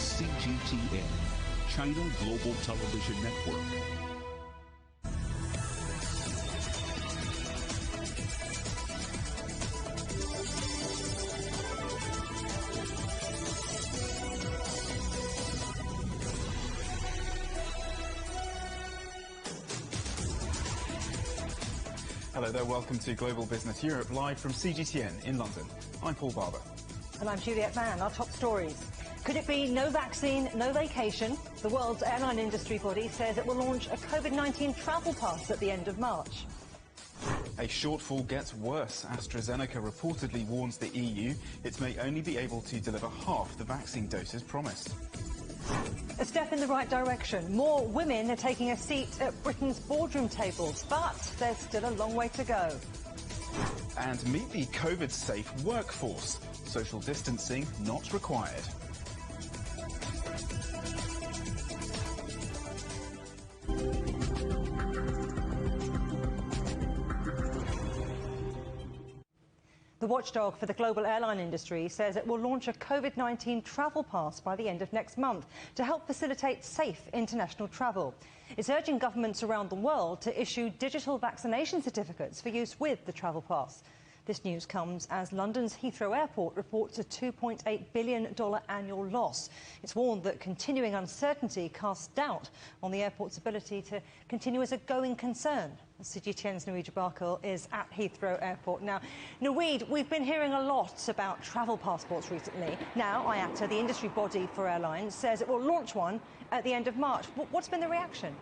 CGTN, China Global Television Network. Hello there, welcome to Global Business Europe, live from CGTN in London. I'm Paul Barber. And I'm Juliette Mann. Our top stories. Could it be no vaccine, no vacation? The world's airline industry body says it will launch a COVID-19 travel pass at the end of March. A shortfall gets worse. AstraZeneca reportedly warns the EU it may only be able to deliver half the vaccine doses promised. A step in the right direction. More women are taking a seat at Britain's boardroom tables, but there's still a long way to go. And meet the COVID-safe workforce. Social distancing not required. The watchdog for the global airline industry says it will launch a COVID-19 travel pass by the end of next month to help facilitate safe international travel. It's urging governments around the world to issue digital vaccination certificates for use with the travel pass. This news comes as London's Heathrow Airport reports a $2.8 billion annual loss. It's warned that continuing uncertainty casts doubt on the airport's ability to continue as a going concern. CGTN's Naweed Jabakal is at Heathrow Airport. Now, Naweed, we've been hearing a lot about travel passports recently. Now, IATA, the industry body for airlines, says it will launch one at the end of March. What's been the reaction?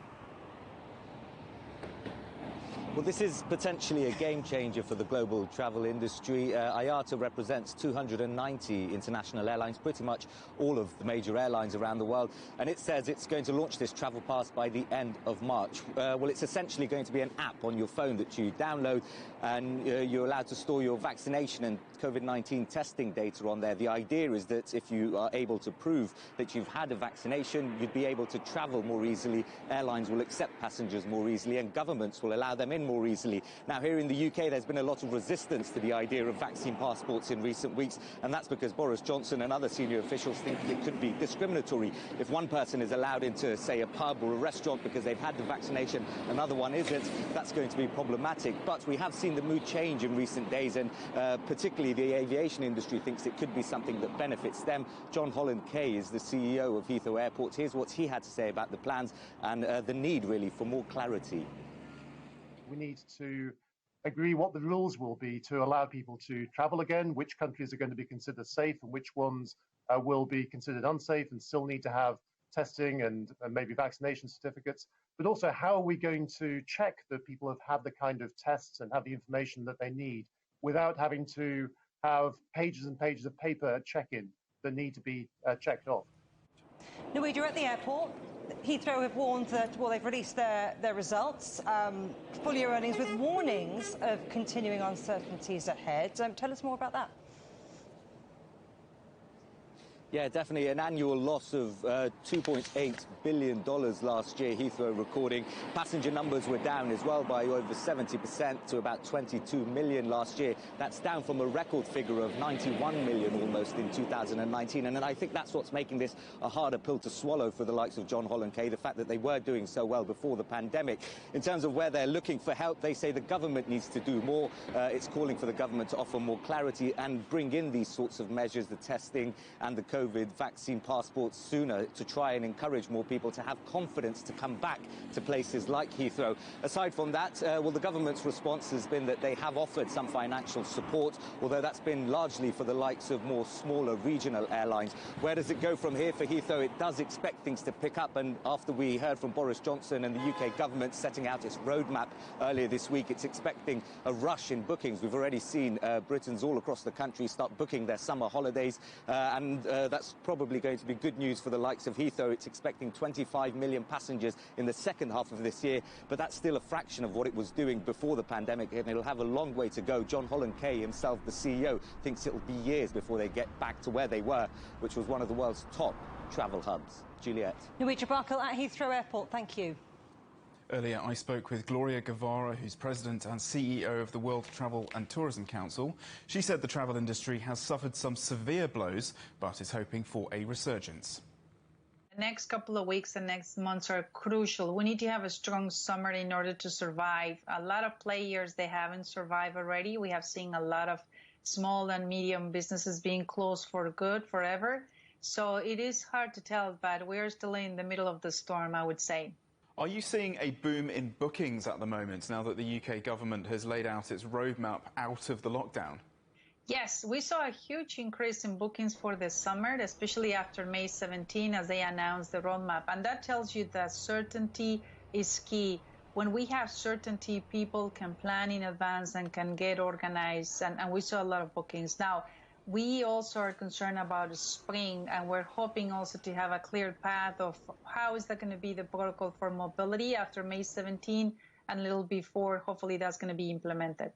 Well, this is potentially a game changer for the global travel industry. IATA represents 290 international airlines, pretty much all of the major airlines around the world. And it says it's going to launch this travel pass by the end of March. Well, it's essentially going to be an app on your phone that you download, and you're allowed to store your vaccination and COVID-19 testing data on there. The idea is that if you are able to prove that you've had a vaccination, you'd be able to travel more easily. Airlines will accept passengers more easily, and governments will allow them in more easily. Now, here in the UK, there's been a lot of resistance to the idea of vaccine passports in recent weeks, and that's because Boris Johnson and other senior officials think it could be discriminatory. If one person is allowed into, say, a pub or a restaurant because they've had the vaccination, another one isn't, that's going to be problematic. But we have seen the mood change in recent days, and particularly the aviation industry thinks it could be something that benefits them. John Holland-Kaye is the CEO of Heathrow Airport. Here's what he had to say about the plans and the need, really, for more clarity. We need to agree what the rules will be to allow people to travel again, which countries are going to be considered safe and which ones will be considered unsafe and still need to have testing and maybe vaccination certificates. But also, how are we going to check that people have had the kind of tests and have the information that they need without having to have pages and pages of paper at check-in that need to be checked off? Naweed, you're at the airport. Heathrow have warned that, well, they've released their results, full-year earnings with warnings of continuing uncertainties ahead. Tell us more about that. Yeah, definitely an annual loss of $2.8 billion last year, Heathrow recording. Passenger numbers were down as well by over 70% to about 22 million last year. That's down from a record figure of 91 million almost in 2019. And I think that's what's making this a harder pill to swallow for the likes of John Holland-Kaye, the fact that they were doing so well before the pandemic. In terms of where they're looking for help, they say the government needs to do more. It's calling for the government to offer more clarity and bring in these sorts of measures, the testing and the COVID vaccine passports sooner, to try and encourage more people to have confidence to come back to places like Heathrow. Aside from that, well, the government's response has been that they have offered some financial support, although that's been largely for the likes of more smaller regional airlines. Where does it go from here for Heathrow? It does expect things to pick up, and after we heard from Boris Johnson and the UK government setting out its roadmap earlier this week, it's expecting a rush in bookings. We've already seen Britons all across the country start booking their summer holidays, and that's probably going to be good news for the likes of Heathrow. It's expecting 25 million passengers in the second half of this year, but that's still a fraction of what it was doing before the pandemic, and it'll have a long way to go. John Holland-Kaye himself, the CEO, thinks it'll be years before they get back to where they were, which was one of the world's top travel hubs. Juliette. Naweed Jabakal at Heathrow Airport. Thank you. Earlier, I spoke with Gloria Guevara, who's president and CEO of the World Travel and Tourism Council. She said the travel industry has suffered some severe blows, but is hoping for a resurgence. next couple of weeks and next months are crucial. We need to have a strong summer in order to survive. A lot of players, they haven't survived already. We have seen a lot of small and medium businesses being closed for good forever. So it is hard to tell, but we're still in the middle of the storm, I would say. Are you seeing a boom in bookings at the moment now that the UK government has laid out its roadmap out of the lockdown? Yes, we saw a huge increase in bookings for the summer, especially after May 17, as they announced the roadmap. And that tells you that certainty is key. When we have certainty, people can plan in advance and can get organized. And we saw a lot of bookings. Now, we also are concerned about spring, and we're hoping also to have a clear path of how is that going to be the protocol for mobility after May 17 and a little before. Hopefully that's going to be implemented.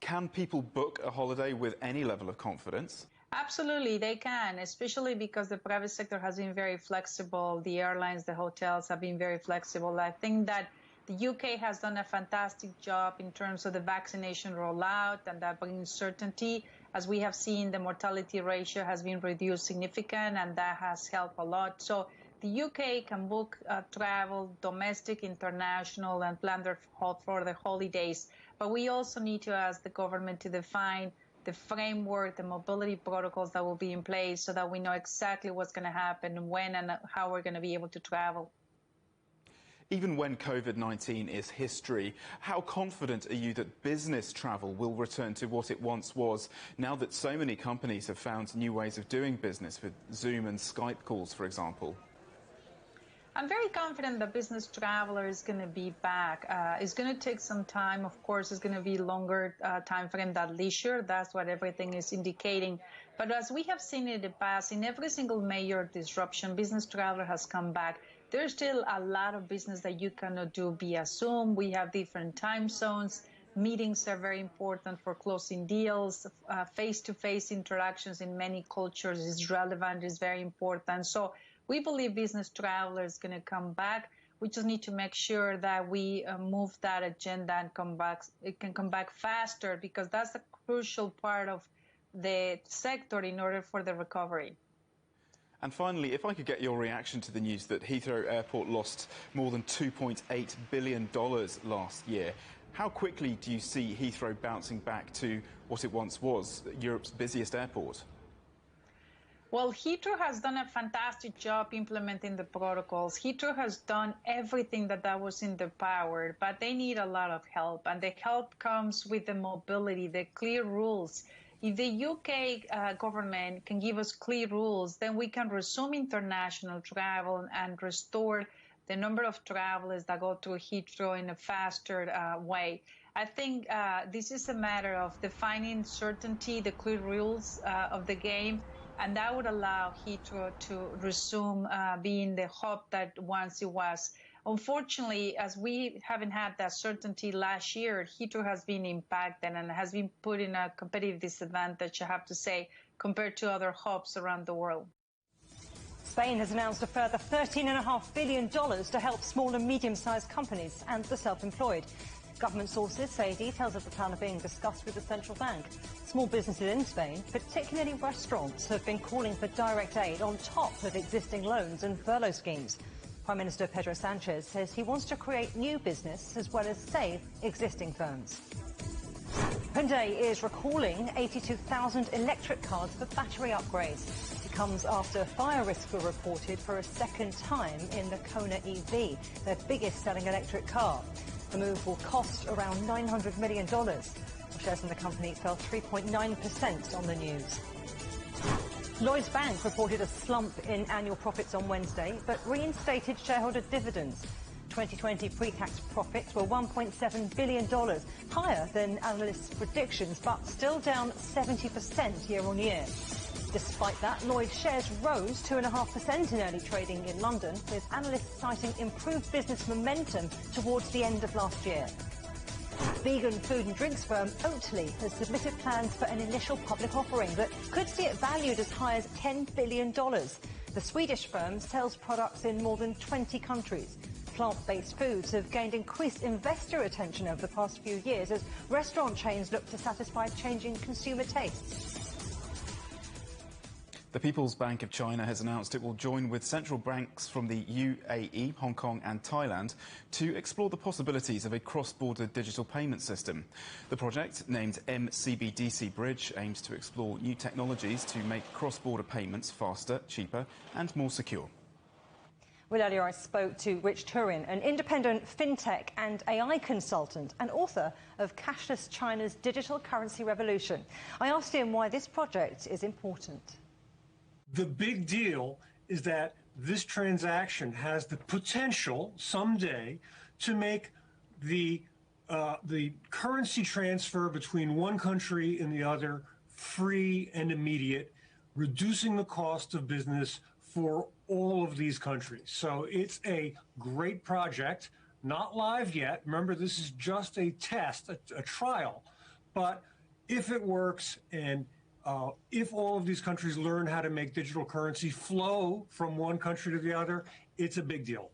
Can people book a holiday with any level of confidence? Absolutely, they can, especially because the private sector has been very flexible. The airlines, the hotels have been very flexible. I think that the UK has done a fantastic job in terms of the vaccination rollout, and that brings certainty. As we have seen, the mortality ratio has been reduced significantly, and that has helped a lot. So the UK can book travel, domestic, international, and plan for the holidays. But we also need to ask the government to define the framework, the mobility protocols that will be in place so that we know exactly what's going to happen, when and how we're going to be able to travel. Even when COVID-19 is history, how confident are you that business travel will return to what it once was, now that so many companies have found new ways of doing business with Zoom and Skype calls, for example? I'm very confident that business traveler is going to be back. It's going to take some time. Of course, it's going to be longer time frame than leisure. That's what everything is indicating. But as we have seen in the past, in every single major disruption, business traveler has come back. There's still a lot of business that you cannot do via Zoom. We have different time zones. Meetings are very important for closing deals. Face-to-face interactions in many cultures is relevant, is very important. So we believe business travel is going to come back. We just need to make sure that we move that agenda and come back. It can come back faster, because that's a crucial part of the sector in order for the recovery. And finally, if I could get your reaction to the news that Heathrow Airport lost more than $2.8 billion last year. How quickly do you see Heathrow bouncing back to what it once was, Europe's busiest airport? Well, Heathrow has done a fantastic job implementing the protocols. Heathrow has done everything that was in their power, but they need a lot of help. And the help comes with the mobility, the clear rules. If the UK government can give us clear rules, then we can resume international travel and restore the number of travelers that go through Heathrow in a faster way. I think this is a matter of defining certainty, the clear rules of the game, and that would allow Heathrow to resume being the hub that once it was. Unfortunately, as we haven't had that certainty last year, Heathrow has been impacted and has been put in a competitive disadvantage, I have to say, compared to other hubs around the world. Spain has announced a further $13.5 billion to help small and medium-sized companies and the self-employed. Government sources say details of the plan are being discussed with the central bank. Small businesses in Spain, particularly restaurants, have been calling for direct aid on top of existing loans and furlough schemes. Prime Minister Pedro Sanchez says he wants to create new business as well as save existing firms. Hyundai is recalling 82,000 electric cars for battery upgrades. It comes after fire risks were reported for a second time in the Kona EV, their biggest selling electric car. The move will cost around $900 million. Shares in the company fell 3.9% on the news. Lloyds Bank reported a slump in annual profits on Wednesday, but reinstated shareholder dividends. 2020 pre-tax profits were $1.7 billion, higher than analysts' predictions, but still down 70% year-on-year. Despite that, Lloyds shares rose 2.5% in early trading in London, with analysts citing improved business momentum towards the end of last year. Vegan food and drinks firm Oatly has submitted plans for an initial public offering that could see it valued as high as $10 billion. The Swedish firm sells products in more than 20 countries. Plant-based foods have gained increased investor attention over the past few years as restaurant chains look to satisfy changing consumer tastes. The People's Bank of China has announced it will join with central banks from the UAE, Hong Kong and Thailand to explore the possibilities of a cross-border digital payment system. The project, named MCBDC Bridge, aims to explore new technologies to make cross-border payments faster, cheaper and more secure. Well, earlier I spoke to Rich Turin, an independent fintech and AI consultant and author of Cashless China's Digital Currency Revolution. I asked him why this project is important. The big deal is that this transaction has the potential someday to make the currency transfer between one country and the other free and immediate, reducing the cost of business for all of these countries. So it's a great project, not live yet. Remember, this is just a test, a trial. But if it works and if all of these countries learn how to make digital currency flow from one country to the other, it's a big deal.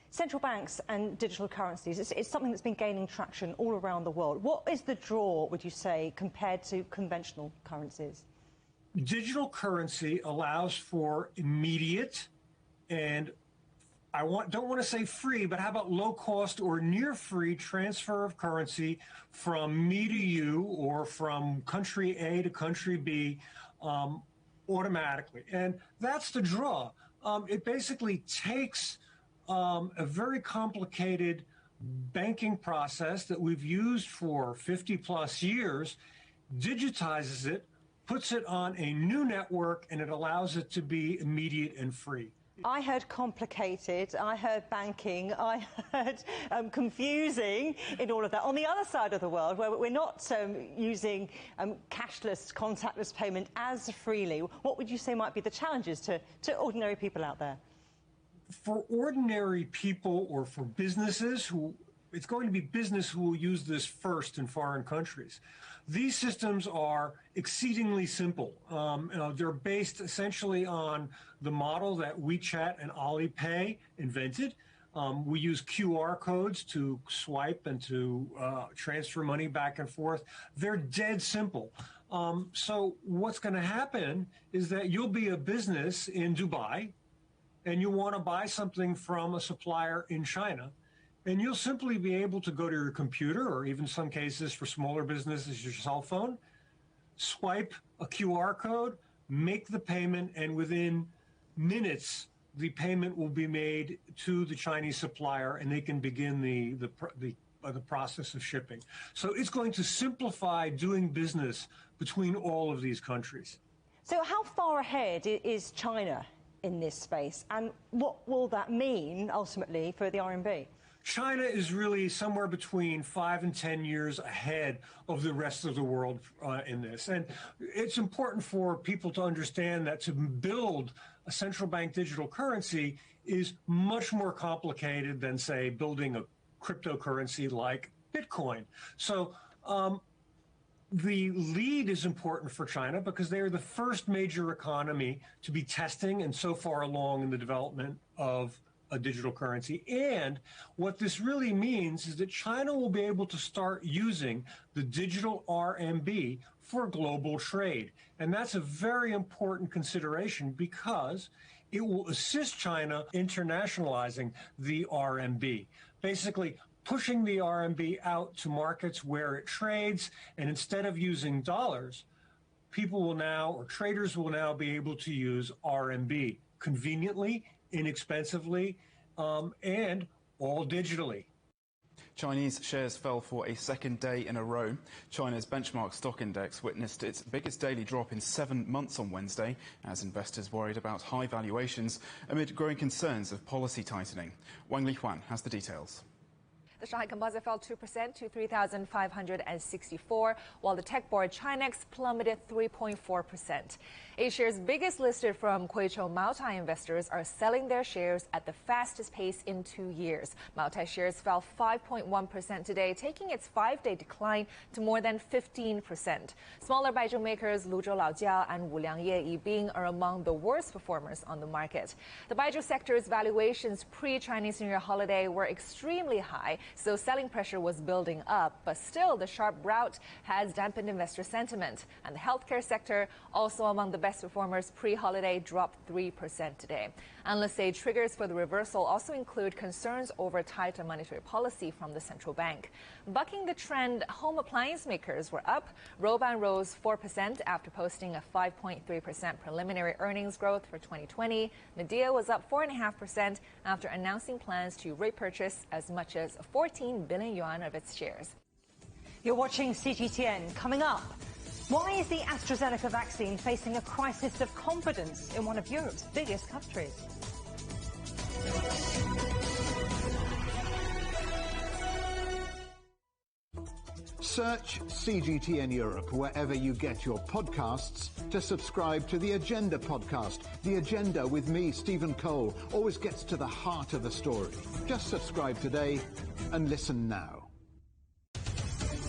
Central banks and digital currencies, it's something that's been gaining traction all around the world. What is the draw, would you say, compared to conventional currencies? Digital currency allows for immediate and don't want to say free, but how about low cost or near free transfer of currency from me to you or from country A to country B automatically. And that's the draw. It basically takes a very complicated banking process that we've used for 50 plus years, digitizes it, puts it on a new network, and it allows it to be immediate and free. I heard complicated, I heard banking, I heard confusing in all of that. On the other side of the world, where we're not using cashless, contactless payment as freely, what would you say might be the challenges to ordinary people out there? For ordinary people or for businesses it's going to be business who will use this first in foreign countries. These systems are exceedingly simple. They're based essentially on the model that WeChat and Alipay invented. We use QR codes to swipe and to transfer money back and forth. They're dead simple. So what's going to happen is that you'll be a business in Dubai and you want to buy something from a supplier in China. And you'll simply be able to go to your computer, or even some cases for smaller businesses, your cell phone, swipe a QR code, make the payment, and within minutes, the payment will be made to the Chinese supplier, and they can begin the process of shipping. So it's going to simplify doing business between all of these countries. So how far ahead is China in this space, and what will that mean ultimately for the RMB? China is really somewhere between 5 and 10 years ahead of the rest of the world in this. And it's important for people to understand that to build a central bank digital currency is much more complicated than, say, building a cryptocurrency like Bitcoin. So the lead is important for China because they are the first major economy to be testing and so far along in the development of a digital currency. And what this really means is that China will be able to start using the digital RMB for global trade. And that's a very important consideration because it will assist China internationalizing the RMB, basically pushing the RMB out to markets where it trades. And instead of using dollars, people will now, or traders will now be able to use RMB conveniently, inexpensively, and all digitally. Chinese shares fell for a second day in a row. China's benchmark stock index witnessed its biggest daily drop in 7 months on Wednesday, as investors worried about high valuations amid growing concerns of policy tightening. Wang Lihuan has the details. The Shanghai Composite fell 2% to 3,564, while the tech board Chinex plummeted 3.4%. A-shares biggest listed from Kuichou Maotai investors are selling their shares at the fastest pace in 2 years. Maotai shares fell 5.1% today, taking its 5-day decline to more than 15%. Smaller Baijiu makers Luzhou Laojiao and Wuliangye Yibing are among the worst performers on the market. The Baijiu sector's valuations pre-Chinese New Year holiday were extremely high, so selling pressure was building up. But still, the sharp rout has dampened investor sentiment. And the healthcare sector, also among the best performers pre-holiday, dropped 3% today. Analysts say triggers for the reversal also include concerns over tighter monetary policy from the central bank. Bucking the trend, home appliance makers were up. Roban rose 4% after posting a 5.3% preliminary earnings growth for 2020. Midea was up 4.5% after announcing plans to repurchase as much as 14 billion yuan of its shares. You're watching CGTN. Coming up, why is the AstraZeneca vaccine facing a crisis of confidence in one of Europe's biggest countries? Search CGTN Europe wherever you get your podcasts to subscribe to The Agenda podcast. The Agenda with me, Stephen Cole, always gets to the heart of the story. Just subscribe today and listen now.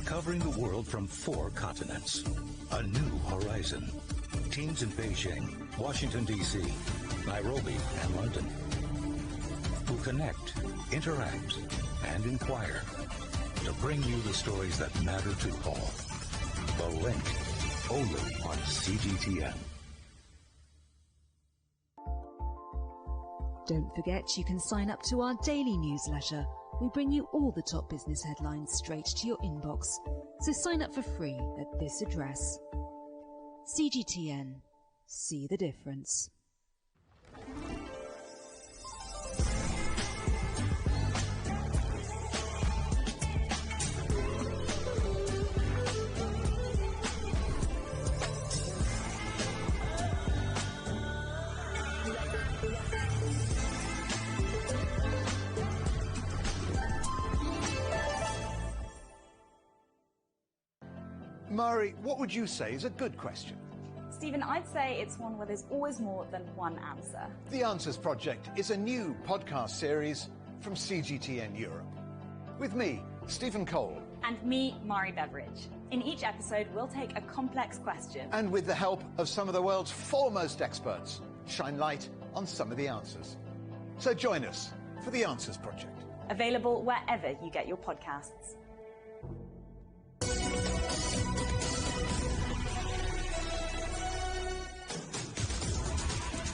Covering the world from 4 continents. A new horizon. Teams in Beijing, Washington, D.C., Nairobi, and London. Who connect, interact, and inquire to bring you the stories that matter to all. The Link, only on CGTN. Don't forget you can sign up to our daily newsletter. We bring you all the top business headlines straight to your inbox. So sign up for free at this address. CGTN. See the difference. Mari, what would you say is a good question? Stephen, I'd say it's one where there's always more than one answer. The Answers Project is a new podcast series from CGTN Europe. With me, Stephen Cole. And me, Mari Beveridge. In each episode, we'll take a complex question. And with the help of some of the world's foremost experts, shine light on some of the answers. So join us for The Answers Project. Available wherever you get your podcasts.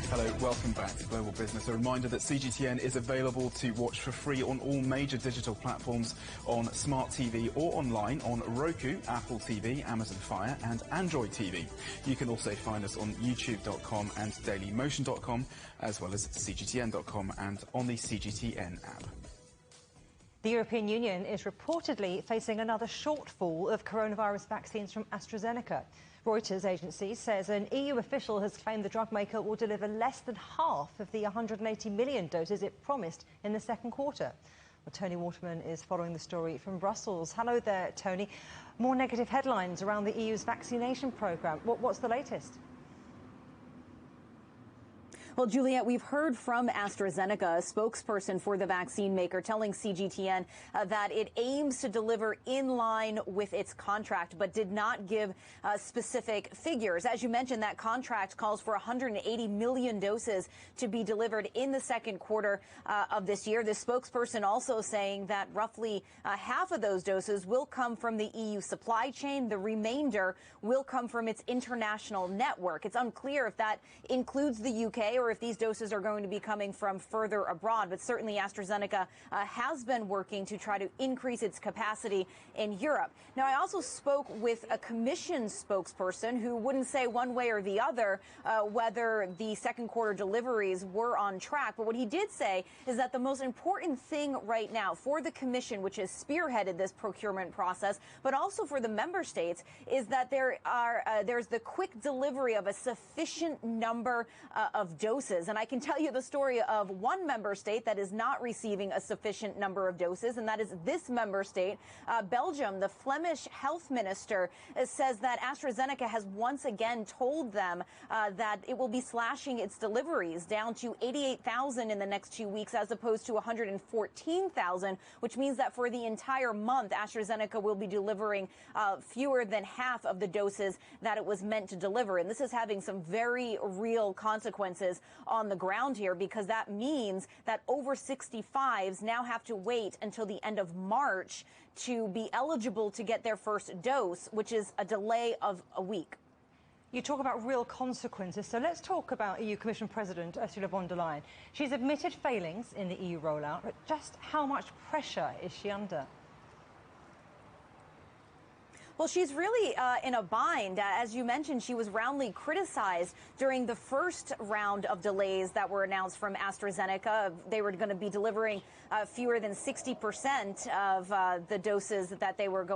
Hello, welcome back to Global Business. A reminder that CGTN is available to watch for free on all major digital platforms, on smart TV or online on Roku, Apple TV, Amazon Fire and Android TV. You can also find us on youtube.com and dailymotion.com, as well as cgtn.com and on the CGTN app. The European Union is reportedly facing another shortfall of coronavirus vaccines from AstraZeneca. Reuters agency says an EU official has claimed the drug maker will deliver less than half of the 180 million doses it promised in the second quarter. Well, Tony Waterman is following the story from Brussels. Hello there, Tony. More negative headlines around the EU's vaccination programme. What's the latest? Well, Juliet, we've heard from AstraZeneca, a spokesperson for the vaccine maker, telling CGTN that it aims to deliver in line with its contract, but did not give specific figures. As you mentioned, that contract calls for 180 million doses to be delivered in the second quarter of this year. The spokesperson also saying that roughly half of those doses will come from the EU supply chain. The remainder will come from its international network. It's unclear if that includes the UK or if these doses are going to be coming from further abroad. But certainly AstraZeneca has been working to try to increase its capacity in Europe. Now, I also spoke with a Commission spokesperson who wouldn't say one way or the other whether the second quarter deliveries were on track. But what he did say is that the most important thing right now for the Commission, which has spearheaded this procurement process, but also for the member states, is that there's the quick delivery of a sufficient number of doses. And I can tell you the story of one member state that is not receiving a sufficient number of doses, and that is this member state, Belgium. The Flemish health minister says that AstraZeneca has once again told them that it will be slashing its deliveries down to 88,000 in the next 2 weeks as opposed to 114,000, which means that for the entire month, AstraZeneca will be delivering fewer than half of the doses that it was meant to deliver. And this is having some very real consequences on the ground here, because that means that over 65s now have to wait until the end of March to be eligible to get their first dose, which is a delay of a week. You talk about real consequences, so let's talk about EU Commission President Ursula von der Leyen. She's admitted failings in the EU rollout, but just how much pressure is she under? Well, she's really in a bind. As you mentioned, she was roundly criticized during the first round of delays that were announced from AstraZeneca. They were going to be delivering fewer than 60% of the doses that they were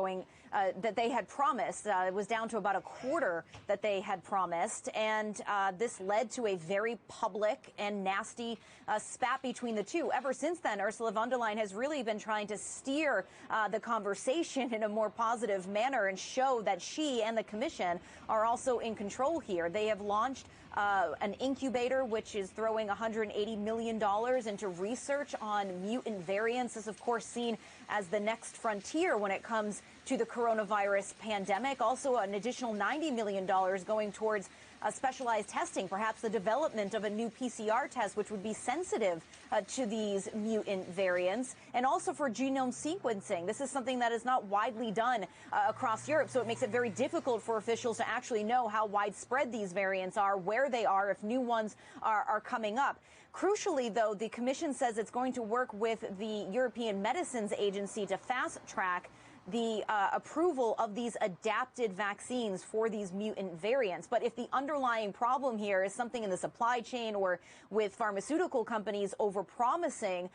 that they had promised. It was down to about a quarter that they had promised, and this led to a very public and nasty spat between the two. Ever since then, Ursula von der Leyen has really been trying to steer the conversation in a more positive manner and show that she and the Commission are also in control here. They have launched an incubator which is throwing $180 million into research on mutant variants. This is, of course, seen as the next frontier when it comes to the coronavirus pandemic. Also, an additional $90 million going towards specialized testing, perhaps the development of a new PCR test which would be sensitive to these mutant variants, and also for genome sequencing. This is something that is not widely done across Europe, so it makes it very difficult for officials to actually know how widespread these variants are, where they are, if new ones are coming up. Crucially, though, the Commission says it's going to work with the European Medicines Agency to fast-track the approval of these adapted vaccines for these mutant variants. But if the underlying problem here is something in the supply chain or with pharmaceutical companies overpromising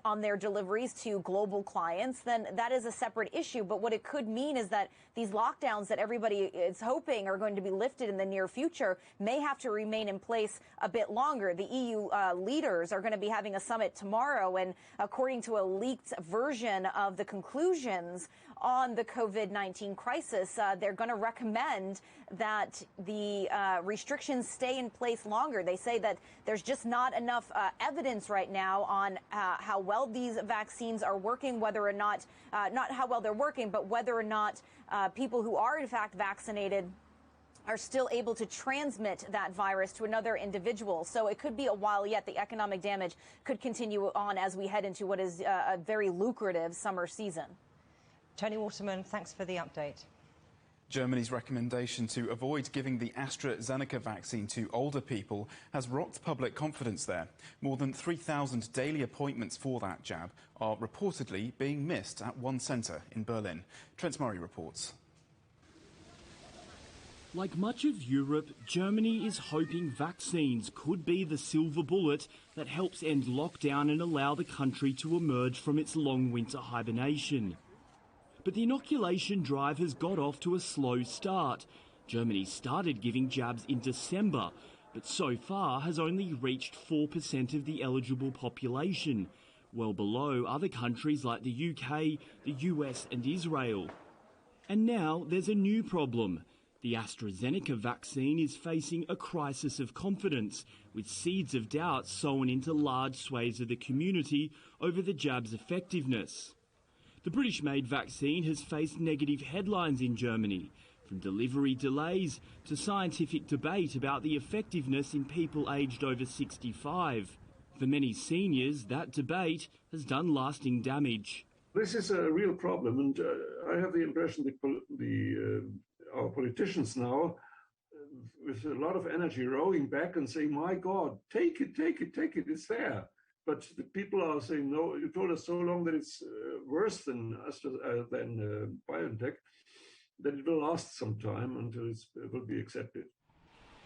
on their deliveries to global clients, then that is a separate issue. But what it could mean is that these lockdowns that everybody is hoping are going to be lifted in the near future may have to remain in place a bit longer. The EU leaders are going to be having a summit tomorrow, and according to a leaked version of the conclusions on the COVID-19 crisis, they're going to recommend that the restrictions stay in place longer. They say that there's just not enough evidence right now on how well these vaccines are working, whether or not, not how well they're working, but whether or not people who are in fact vaccinated are still able to transmit that virus to another individual. So it could be a while yet. The economic damage could continue on as we head into what is a very lucrative summer season. Tony Waterman, thanks for the update. Germany's recommendation to avoid giving the AstraZeneca vaccine to older people has rocked public confidence there. More than 3,000 daily appointments for that jab are reportedly being missed at one centre in Berlin. Trent Murray reports. Like much of Europe, Germany is hoping vaccines could be the silver bullet that helps end lockdown and allow the country to emerge from its long winter hibernation. But the inoculation drive has got off to a slow start. Germany started giving jabs in December, but so far has only reached 4% of the eligible population, well below other countries like the UK, the US and Israel. And now there's a new problem. The AstraZeneca vaccine is facing a crisis of confidence, with seeds of doubt sown into large swathes of the community over the jab's effectiveness. The British-made vaccine has faced negative headlines in Germany, from delivery delays to scientific debate about the effectiveness in people aged over 65. For many seniors, that debate has done lasting damage. This is a real problem, and I have the impression that our politicians now, with a lot of energy, rowing back and saying, my God, take it, it's there. But the people are saying, no, you told us so long that it's worse than BioNTech, that it will last some time until it will be accepted.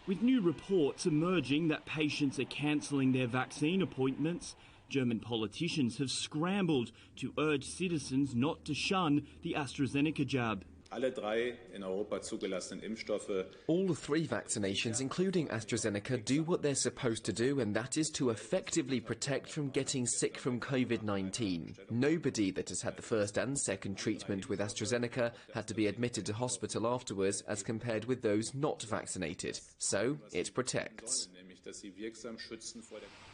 With new reports emerging that patients are cancelling their vaccine appointments, German politicians have scrambled to urge citizens not to shun the AstraZeneca jab. All the three vaccinations, including AstraZeneca, do what they're supposed to do, and that is to effectively protect from getting sick from COVID-19. Nobody that has had the first and second treatment with AstraZeneca had to be admitted to hospital afterwards, as compared with those not vaccinated. So it protects.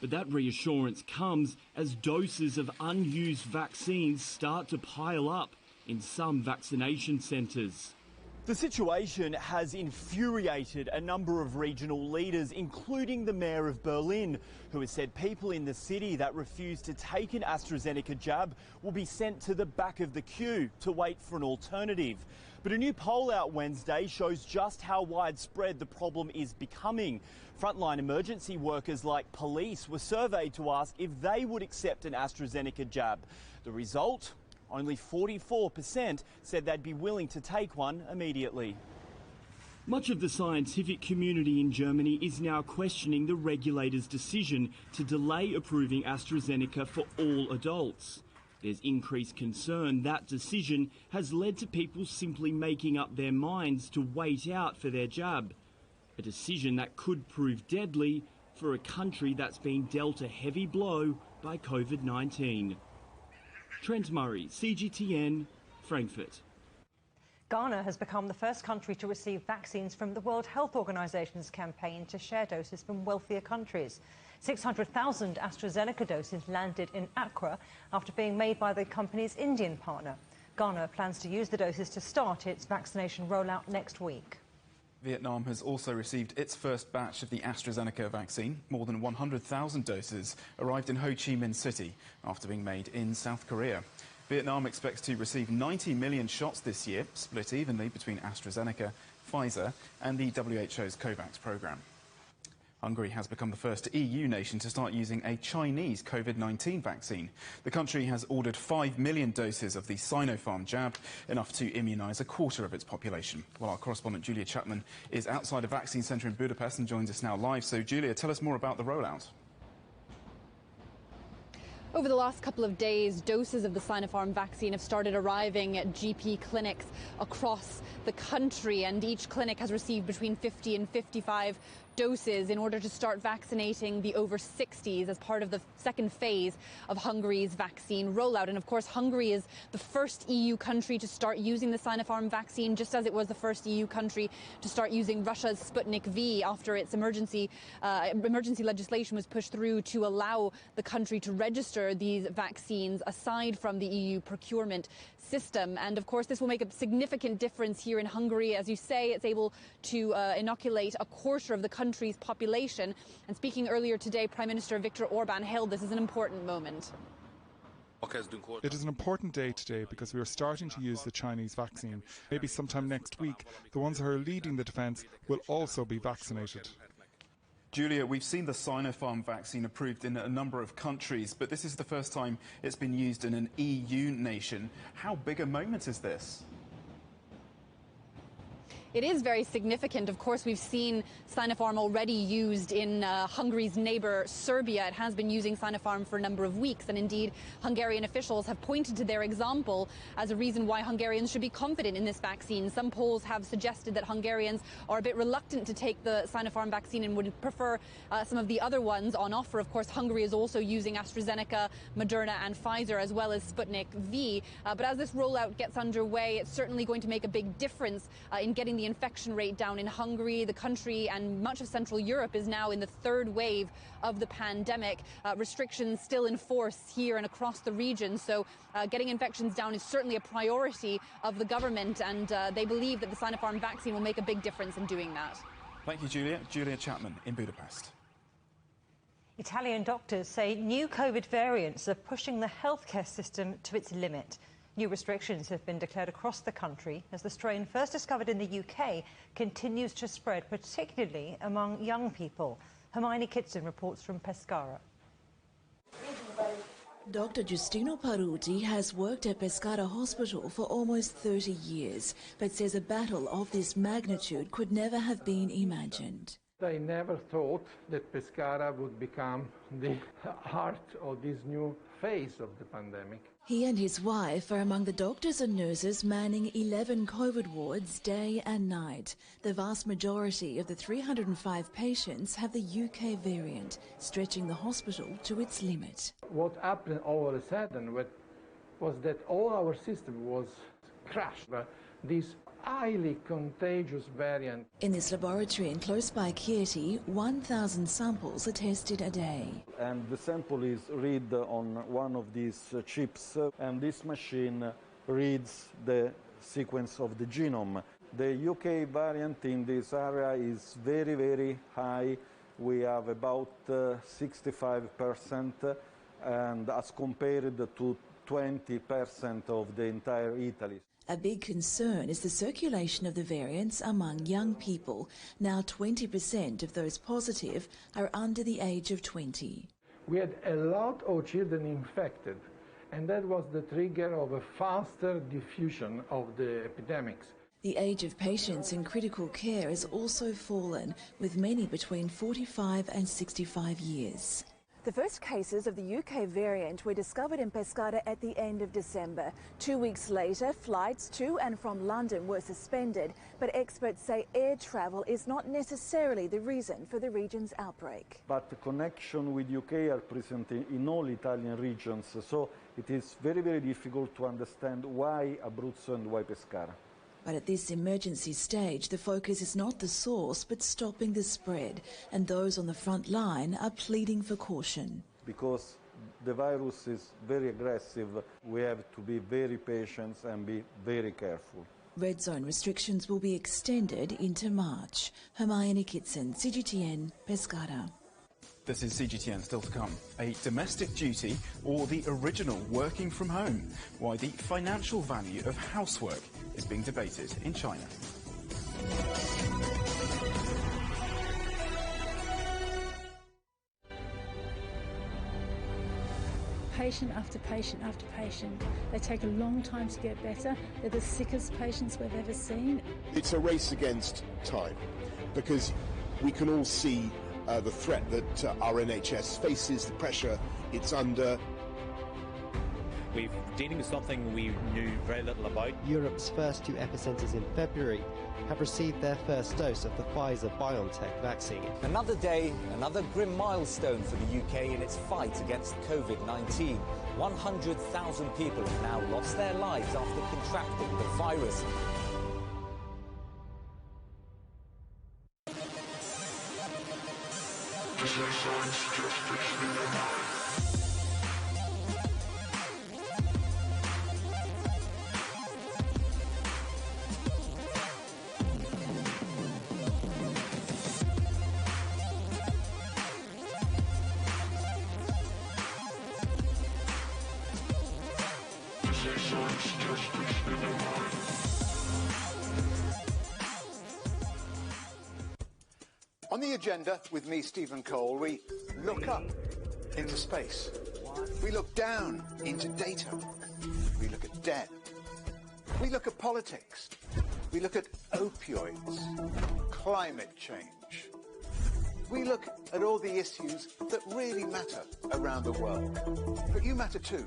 But that reassurance comes as doses of unused vaccines start to pile up in some vaccination centres. The situation has infuriated a number of regional leaders, including the mayor of Berlin, who has said people in the city that refuse to take an AstraZeneca jab will be sent to the back of the queue to wait for an alternative. But a new poll out Wednesday shows just how widespread the problem is becoming. Frontline emergency workers like police were surveyed to ask if they would accept an AstraZeneca jab. The result? Only 44% said they'd be willing to take one immediately. Much of the scientific community in Germany is now questioning the regulator's decision to delay approving AstraZeneca for all adults. There's increased concern that decision has led to people simply making up their minds to wait out for their jab. A decision that could prove deadly for a country that's been dealt a heavy blow by COVID-19. Trent Murray, CGTN, Frankfurt. Ghana has become the first country to receive vaccines from the World Health Organization's campaign to share doses from wealthier countries. 600,000 AstraZeneca doses landed in Accra after being made by the company's Indian partner. Ghana plans to use the doses to start its vaccination rollout next week. Vietnam has also received its first batch of the AstraZeneca vaccine. More than 100,000 doses arrived in Ho Chi Minh City after being made in South Korea. Vietnam expects to receive 90 million shots this year, split evenly between AstraZeneca, Pfizer and the WHO's COVAX programme. Hungary has become the first EU nation to start using a Chinese COVID-19 vaccine. The country has ordered 5 million doses of the Sinopharm jab, enough to immunise a quarter of its population. Well, our correspondent Julia Chapman is outside a vaccine centre in Budapest and joins us now live. So, Julia, tell us more about the rollout. Over the last couple of days, doses of the Sinopharm vaccine have started arriving at GP clinics across the country, and each clinic has received between 50 and 55 doses in order to start vaccinating the over 60s as part of the second phase of Hungary's vaccine rollout. And of course, Hungary is the first EU country to start using the Sinopharm vaccine, just as it was the first EU country to start using Russia's Sputnik V after its emergency legislation was pushed through to allow the country to register these vaccines aside from the EU procurement system. And of course, this will make a significant difference here in Hungary. As you say, it's able to inoculate a quarter of the country's population. And speaking earlier today, Prime Minister Viktor Orban hailed this as an important moment. It is an important day today because we are starting to use the Chinese vaccine. Maybe sometime next week, the ones who are leading the defence will also be vaccinated. Julia, we've seen the Sinopharm vaccine approved in a number of countries, but this is the first time it's been used in an EU nation. How big a moment is this? It is very significant. Of course, we've seen Sinopharm already used in Hungary's neighbour Serbia. It has been using Sinopharm for a number of weeks, and indeed Hungarian officials have pointed to their example as a reason why Hungarians should be confident in this vaccine. Some polls have suggested that Hungarians are a bit reluctant to take the Sinopharm vaccine and would prefer some of the other ones on offer. Of course, Hungary is also using AstraZeneca, Moderna and Pfizer, as well as Sputnik V. But as this rollout gets underway, it's certainly going to make a big difference in getting the infection rate down in Hungary. The country and much of Central Europe is now in the third wave of the pandemic. Restrictions still in force here and across the region. So getting infections down is certainly a priority of the government, and they believe that the Sinopharm vaccine will make a big difference in doing that. Thank you, Julia. Julia Chapman in Budapest. Italian doctors say new COVID variants are pushing the healthcare system to its limit. New restrictions have been declared across the country as the strain first discovered in the UK continues to spread, particularly among young people. Hermione Kitson reports from Pescara. Dr. Giustino Paruti has worked at Pescara Hospital for almost 30 years, but says a battle of this magnitude could never have been imagined. I never thought that Pescara would become the heart of this new phase of the pandemic. He and his wife are among the doctors and nurses manning 11 COVID wards day and night. The vast majority of the 305 patients have the UK variant, stretching the hospital to its limit. What happened all of a sudden was that all our system was crashed by this highly contagious variant. In this laboratory in close by Chieti, 1,000 samples are tested a day. And the sample is read on one of these chips, and this machine reads the sequence of the genome. The UK variant in this area is very, very high. We have about 65%, and as compared to 20% of the entire Italy. A big concern is the circulation of the variants among young people. Now 20% of those positive are under the age of 20. We had a lot of children infected, and that was the trigger of a faster diffusion of the epidemics. The age of patients in critical care has also fallen, with many between 45 and 65 years. The first cases of the UK variant were discovered in Pescara at the end of December. 2 weeks later, flights to and from London were suspended, but experts say air travel is not necessarily the reason for the region's outbreak. But the connection with UK are present in all Italian regions, so it is very, very difficult to understand why Abruzzo and why Pescara. But at this emergency stage, the focus is not the source, but stopping the spread. And those on the front line are pleading for caution. Because the virus is very aggressive, we have to be very patient and be very careful. Red zone restrictions will be extended into March. Hermione Kitson, CGTN, Pescara. This is CGTN, still to come. A domestic duty or the original working from home? Why the financial value of housework is being debated in China. Patient after patient after patient. They take a long time to get better. They're the sickest patients we've ever seen. It's a race against time, because we can all see the threat that our NHS faces, the pressure it's under. We're dealing with something we knew very little about. Europe's first 2 epicentres in February have received their first dose of the Pfizer-BioNTech vaccine. Another day, another grim milestone for the UK in its fight against COVID-19. 100,000 people have now lost their lives after contracting the virus. On the agenda with me, Stephen Cole, we look up into space. We look down into data. We look at debt. We look at politics. We look at opioids, climate change. We look at all the issues that really matter around the world. But you matter too.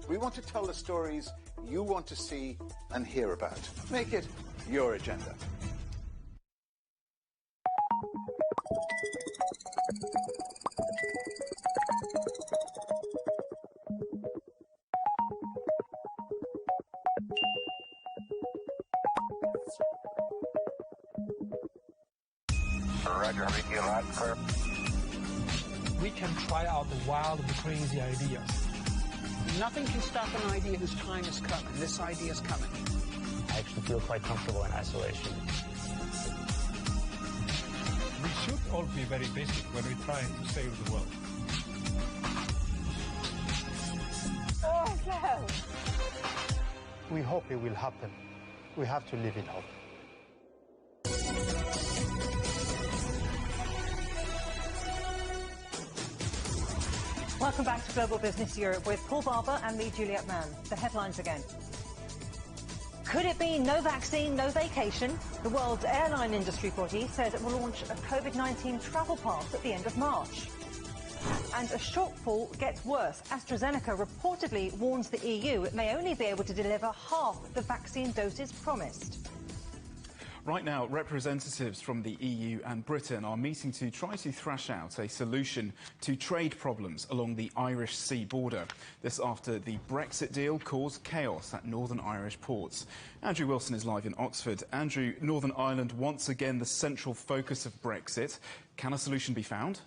We want to tell the stories you want to see and hear about. Make it your agenda. We can try out the wild and crazy ideas. Nothing can stop an idea whose time is coming. This idea is coming. I actually feel quite comfortable in isolation. We should all be very busy when we're trying to save the world. Oh, no! We hope it will happen. We have to live in hope. Welcome back to Global Business Europe with Paul Barber and me, Juliet Mann. The headlines again. Could it be no vaccine, no vacation? The world's airline industry body says it will launch a COVID-19 travel pass at the end of March. And a shortfall gets worse. AstraZeneca reportedly warns the EU it may only be able to deliver half the vaccine doses promised. Right now, representatives from the EU and Britain are meeting to try to thrash out a solution to trade problems along the Irish Sea border. This after the Brexit deal caused chaos at Northern Irish ports. Andrew Wilson is live in Oxford. Andrew, Northern Ireland once again the central focus of Brexit. Can a solution be found?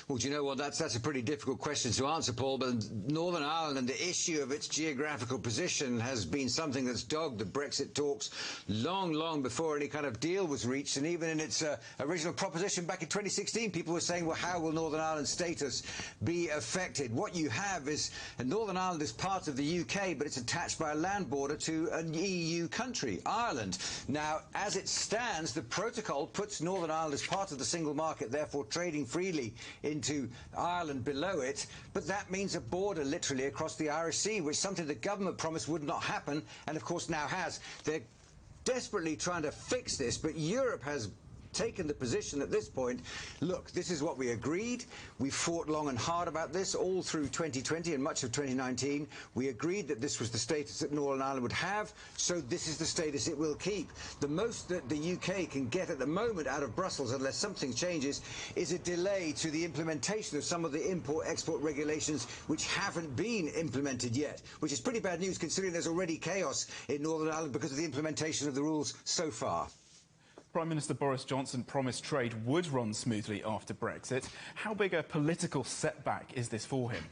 Well, do you know what? That's a pretty difficult question to answer, Paul. But Northern Ireland and the issue of its geographical position has been something that's dogged the Brexit talks long before any kind of deal was reached. And even in its original proposition back in 2016, people were saying, well, how will Northern Ireland's status be affected? What you have is Northern Ireland is part of the UK, but it's attached by a land border to an EU country, Ireland. Now, as it stands, the protocol puts Northern Ireland as part of the single market, therefore trading freely into Ireland below it, but that means a border literally across the Irish Sea, which is something the government promised would not happen, and of course now has. They're desperately trying to fix this, but Europe has taken the position at this point, look, this is what we agreed. We fought long and hard about this all through 2020 and much of 2019. We agreed that this was the status that Northern Ireland would have, so this is the status it will keep. The most that the UK can get at the moment out of Brussels, unless something changes, is a delay to the implementation of some of the import-export regulations which haven't been implemented yet, which is pretty bad news considering there's already chaos in Northern Ireland because of the implementation of the rules so far. Prime Minister Boris Johnson promised trade would run smoothly after Brexit. How big a political setback is this for him?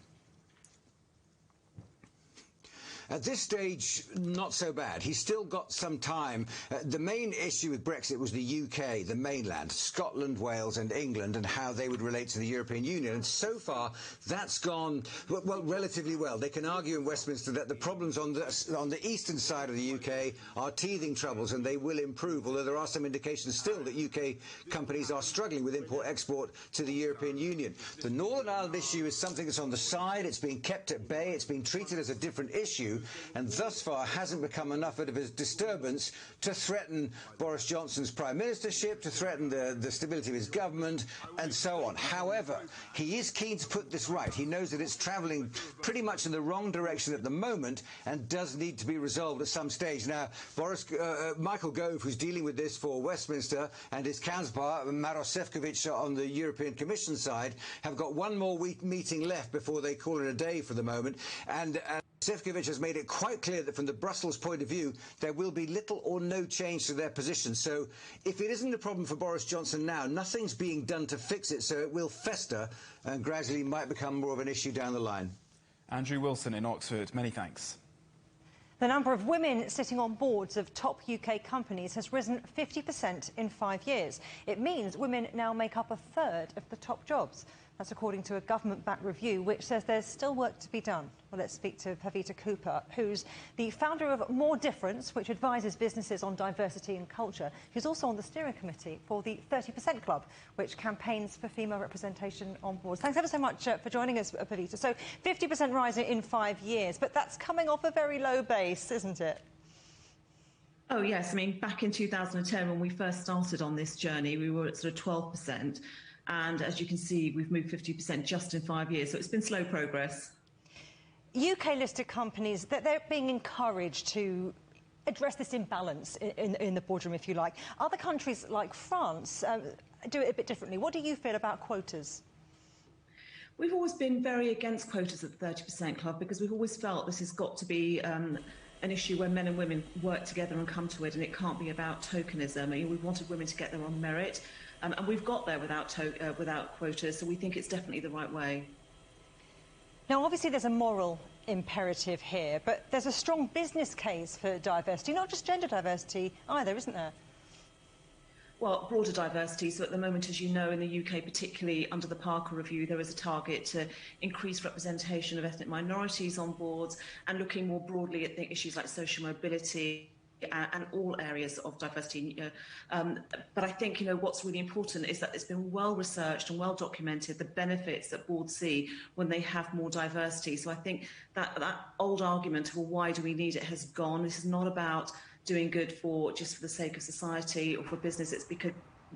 At this stage, not so bad. He's still got some time. The main issue with Brexit was the UK, the mainland, Scotland, Wales and England, and how they would relate to the European Union. And so far, that's gone, well, relatively well. They can argue in Westminster that the problems on the eastern side of the UK are teething troubles, and they will improve, although there are some indications still that UK companies are struggling with import-export to the European Union. The Northern Ireland issue is something that's on the side. It's being kept at bay. It's being treated as a different issue, and thus far hasn't become enough of a disturbance to threaten Boris Johnson's prime ministership, to threaten the stability of his government, and so on. However, he is keen to put this right. He knows that it's travelling pretty much in the wrong direction at the moment and does need to be resolved at some stage. Now, Michael Gove, who's dealing with this for Westminster, and his counterpart, Maros Sefcovic, on the European Commission side, have got one more meeting left before they call it a day for the moment. And Sefcovic has made it quite clear that from the Brussels point of view, there will be little or no change to their position. So if it isn't a problem for Boris Johnson now, nothing's being done to fix it, so it will fester and gradually might become more of an issue down the line. Andrew Wilson in Oxford, many thanks. The number of women sitting on boards of top UK companies has risen 50% in 5 years. It means women now make up a third of the top jobs. That's according to a government-backed review which says there's still work to be done. Well, let's speak to Pavita Cooper, who's the founder of More Difference, which advises businesses on diversity and culture. She's also on the steering committee for the 30% Club, which campaigns for female representation on boards. Thanks ever so much for joining us, Pavita. So 50% rise in 5 years, but that's coming off a very low base, isn't it? Oh, yes. I mean, back in 2010, when we first started on this journey, we were at sort of 12%. And as you can see, we've moved 50% just in 5 years. So it's been slow progress. UK-listed companies, they're being encouraged to address this imbalance in the boardroom, if you like. Other countries like France do it a bit differently. What do you feel about quotas? We've always been very against quotas at the 30% Club because we've always felt this has got to be an issue where men and women work together and come to it, and it can't be about tokenism. I mean, we've wanted women to get there on merit. And we've got there without quotas, so we think it's definitely the right way. Now, obviously, there's a moral imperative here, but there's a strong business case for diversity, not just gender diversity either, isn't there? Well, broader diversity. So at the moment, as you know, in the UK, particularly under the Parker Review, there is a target to increase representation of ethnic minorities on boards and looking more broadly at the issues like social mobility and all areas of diversity. But I think, what's really important is that it's been well researched and well documented, the benefits that boards see when they have more diversity. So I think that old argument of, well, why do we need it, has gone. This is not about doing good just for the sake of society or for business. It's because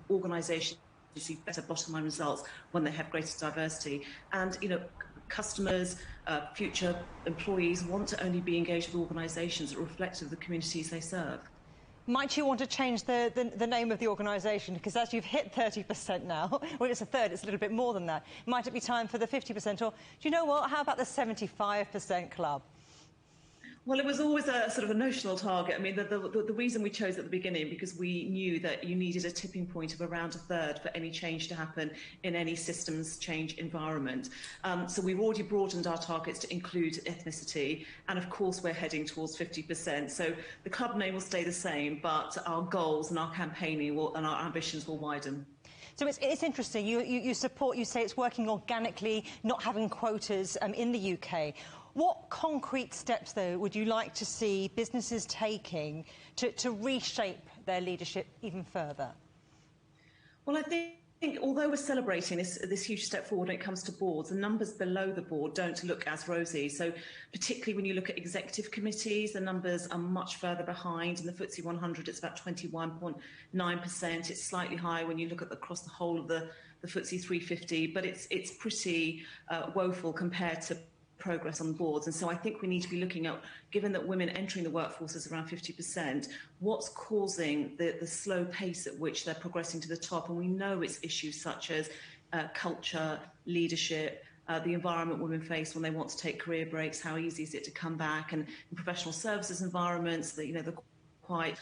organisations see better bottom line results when they have greater diversity. And, customers, future employees want to only be engaged with organisations that are reflective of the communities they serve. Might you want to change the name of the organisation? Because as you've hit 30% now, well, it's a third, it's a little bit more than that. Might it be time for the 50%? Or, do you know what, how about the 75% Club? Well, it was always a sort of a notional target. I mean, the reason we chose at the beginning, because we knew that you needed a tipping point of around a third for any change to happen in any systems change environment. So we've already broadened our targets to include ethnicity. And of course, we're heading towards 50%. So the club name will stay the same, but our goals and our campaigning and our ambitions will widen. So it's interesting. You support, you say it's working organically, not having quotas in the UK. What concrete steps, though, would you like to see businesses taking to reshape their leadership even further? Well, I think although we're celebrating this huge step forward when it comes to boards, the numbers below the board don't look as rosy. So particularly when you look at executive committees, the numbers are much further behind. In the FTSE 100, it's about 21.9%. It's slightly higher when you look at across the whole of the FTSE 350, but it's pretty woeful compared to progress on boards. And so I think we need to be looking at, given that women entering the workforce is around 50%, what's causing the slow pace at which they're progressing to the top. And we know it's issues such as culture, leadership, the environment women face when they want to take career breaks, how easy is it to come back, and in professional services environments, the quite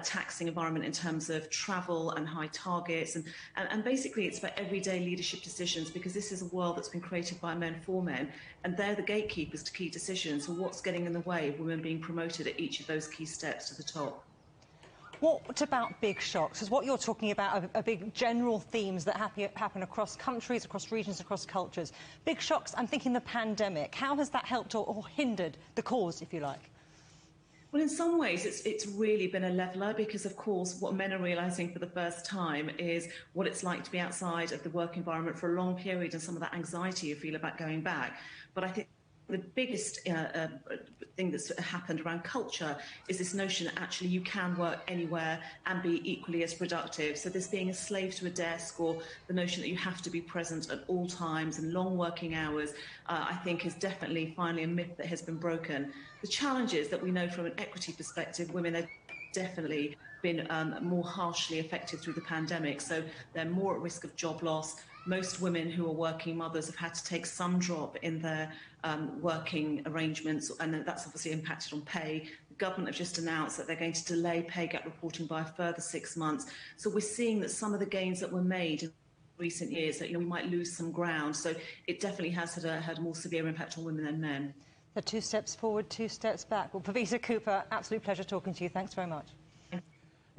taxing environment in terms of travel and high targets. And basically it's for everyday leadership decisions, because this is a world that's been created by men for men, and they're the gatekeepers to key decisions. So what's getting in the way of women being promoted at each of those key steps to the top? What about big shocks? Because what you're talking about are big general themes that happen across countries, across regions, across cultures. Big shocks, I'm thinking the pandemic. How has that helped or hindered the cause, if you like? Well, in some ways, it's really been a leveller, because, of course, what men are realising for the first time is what it's like to be outside of the work environment for a long period, and some of that anxiety you feel about going back. But I think the biggest thing that's happened around culture is this notion that actually you can work anywhere and be equally as productive. So this being a slave to a desk, or the notion that you have to be present at all times and long working hours, I think is definitely finally a myth that has been broken. The challenges that we know from an equity perspective, women have definitely been more harshly affected through the pandemic. So they're more at risk of job loss. Most women who are working mothers have had to take some drop in their working arrangements, and that's obviously impacted on pay. The government have just announced that they're going to delay pay gap reporting by a further 6 months. So we're seeing that some of the gains that were made in recent years, that we might lose some ground. So it definitely has had a more severe impact on women than men. So 2 steps forward, 2 steps back. Well, Pavita Cooper, absolute pleasure talking to you. Thanks very much.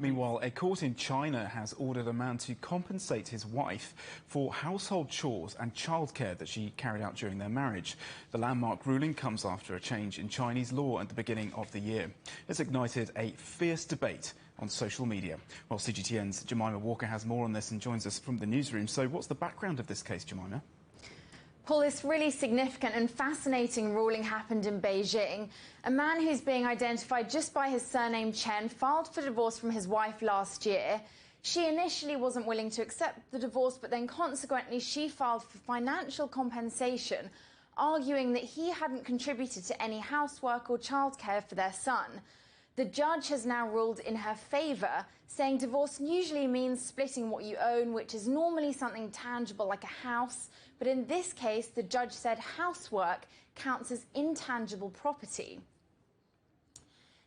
Meanwhile, a court in China has ordered a man to compensate his wife for household chores and childcare that she carried out during their marriage. The landmark ruling comes after a change in Chinese law at the beginning of the year. It's ignited a fierce debate on social media. Well, CGTN's Jemima Walker has more on this and joins us from the newsroom. So what's the background of this case, Jemima? Paul, this really significant and fascinating ruling happened in Beijing. A man who's being identified just by his surname Chen filed for divorce from his wife last year. She initially wasn't willing to accept the divorce, but then consequently she filed for financial compensation, arguing that he hadn't contributed to any housework or childcare for their son. The judge has now ruled in her favour, saying divorce usually means splitting what you own, which is normally something tangible like a house. But in this case, the judge said housework counts as intangible property.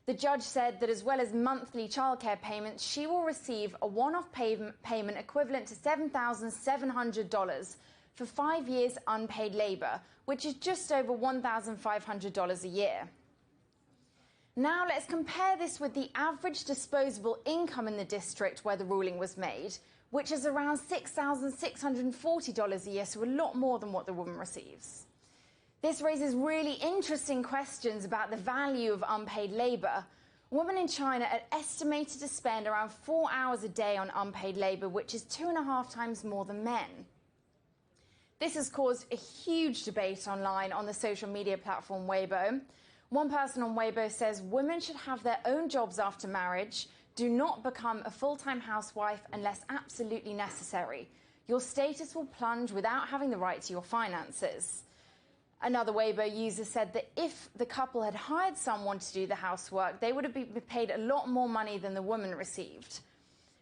The judge said that as well as monthly childcare payments, she will receive a one-off payment equivalent to $7,700 for 5 years unpaid labour, which is just over $1,500 a year. Now let's compare this with the average disposable income in the district where the ruling was made, which is around $6,640 a year, so a lot more than what the woman receives. This raises really interesting questions about the value of unpaid labour. Women in China are estimated to spend around 4 hours a day on unpaid labour, which is 2.5 times more than men. This has caused a huge debate online on the social media platform Weibo. One person on Weibo says women should have their own jobs after marriage. Do not become a full-time housewife unless absolutely necessary. Your status will plunge without having the right to your finances. Another Weibo user said that if the couple had hired someone to do the housework, they would have been paid a lot more money than the woman received.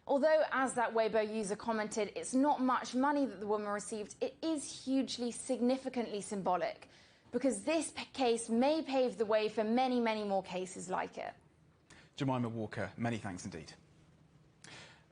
Although, as that Weibo user commented, it's not much money that the woman received, it is hugely, significantly symbolic. because this case may pave the way for many, many more cases like it. Jemima Walker, many thanks indeed.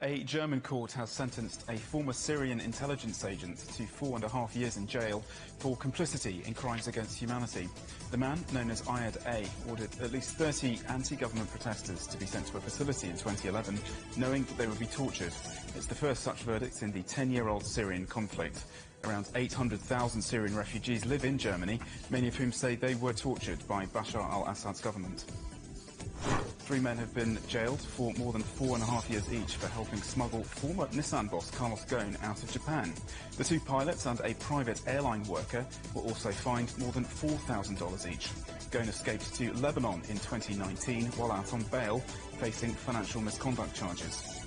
A German court has sentenced a former Syrian intelligence agent to 4.5 years in jail for complicity in crimes against humanity. The man, known as Ayad A, ordered at least 30 anti-government protesters to be sent to a facility in 2011, knowing that they would be tortured. It's the first such verdict in the 10-year-old Syrian conflict. Around 800,000 Syrian refugees live in Germany, many of whom say they were tortured by Bashar al-Assad's government. 3 men have been jailed for more than 4.5 years each for helping smuggle former Nissan boss Carlos Ghosn out of Japan. The 2 pilots and a private airline worker were also fined more than $4,000 each. Ghosn escaped to Lebanon in 2019 while out on bail, facing financial misconduct charges.